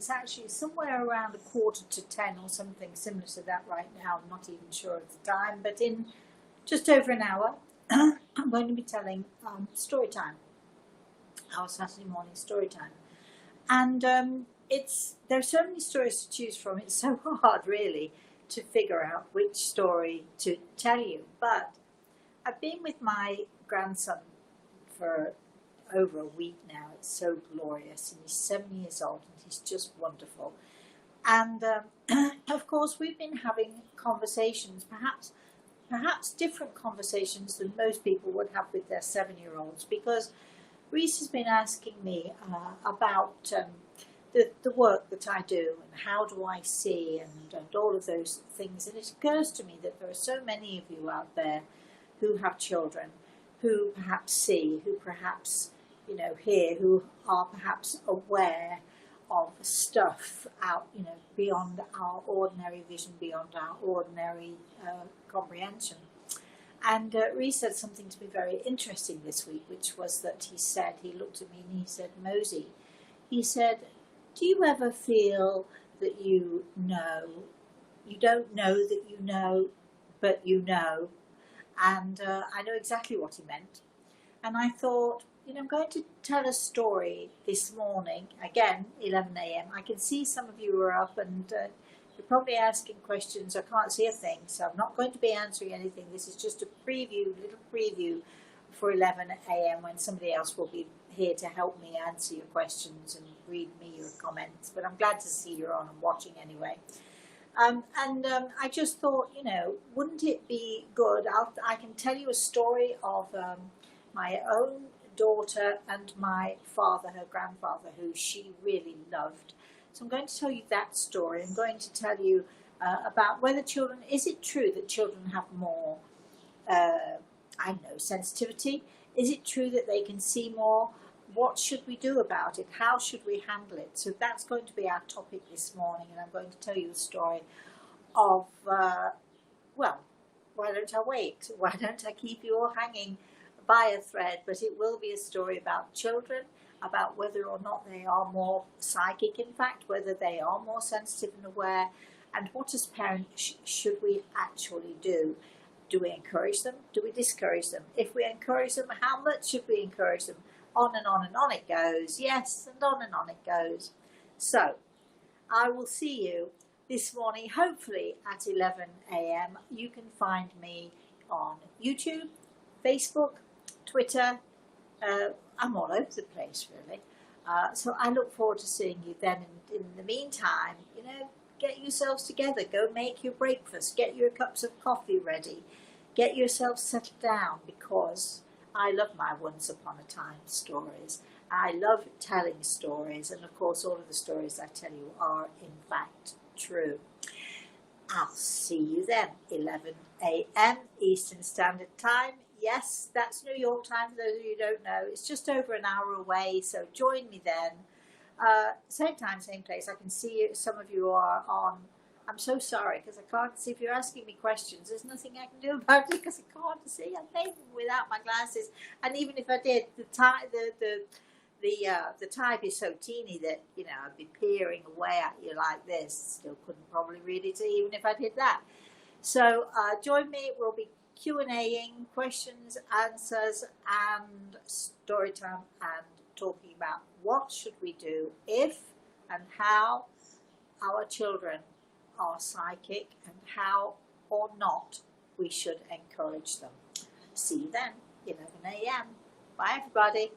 It's actually somewhere around 9:45 or something similar to that right now. I'm not even sure of the time, but in just over an hour, I'm going to be telling story time, our Saturday morning story time. And there are so many stories to choose from. It's so hard, really, to figure out which story to tell you. But I've been with my grandson for over a week now. It's so glorious, and he's 7 years old, and he's just wonderful. And of course, we've been having conversations, perhaps different conversations than most people would have with their 7-year-olds, because Reese has been asking me about the work that I do and how do I see and all of those things. And it occurs to me that there are so many of you out there who have children, who perhaps see, who perhaps hear, who are perhaps aware of stuff out, beyond our ordinary vision, beyond our ordinary comprehension. And Reese said something to me very interesting this week, which was that he looked at me and he said, Mosey, he said, do you ever feel that you don't know that you know, but you know? And I know exactly what he meant. And I thought, I'm going to tell a story this morning, again, 11 a.m. I can see some of you are up and you're probably asking questions. I can't see a thing, so I'm not going to be answering anything. This is just a little preview for 11 a.m. when somebody else will be here to help me answer your questions and read me your comments. But I'm glad to see you're on and watching anyway. I just thought, wouldn't it be good? I can tell you a story of my own daughter and my father, her grandfather, who she really loved. So I'm going to tell you that story. I'm going to tell you about whether is it true that children have more, sensitivity? Is it true that they can see more? What should we do about it? How should we handle it? So that's going to be our topic this morning, and I'm going to tell you the story of, why don't I wait? Why don't I keep you all hanging by a thread? But it will be a story about children, about whether or not they are more psychic, in fact, whether they are more sensitive and aware, and what as parents should we actually do? Do we encourage them? Do we discourage them? If we encourage them, how much should we encourage them? On and on and on it goes. Yes, and on it goes. So, I will see you this morning, hopefully at 11 a.m. You can find me on YouTube, Facebook, Twitter. I'm all over the place, really. So I look forward to seeing you then. And in the meantime, get yourselves together. Go make your breakfast. Get your cups of coffee ready. Get yourself settled down, because I love my Once Upon a Time stories. I love telling stories, and of course all of the stories I tell you are in fact true. I'll see you then, 11 a.m. Eastern Standard Time. Yes, that's New York time for those of you who don't know. It's just over an hour away, so join me then. Same time, same place. I can see you, some of you are on. I'm so sorry, because I can't see. If you're asking me questions, there's nothing I can do about it, because I can't see. I'm playing without my glasses, and even if I did, the type is so teeny that I'd be peering away at you like this. Still couldn't probably read it even if I did that. So join me. We'll be Q&A-ing, questions, answers, and story time, and talking about what should we do if and how our children are psychic, and how or not we should encourage them. See you then, 11 a.m. Bye, everybody.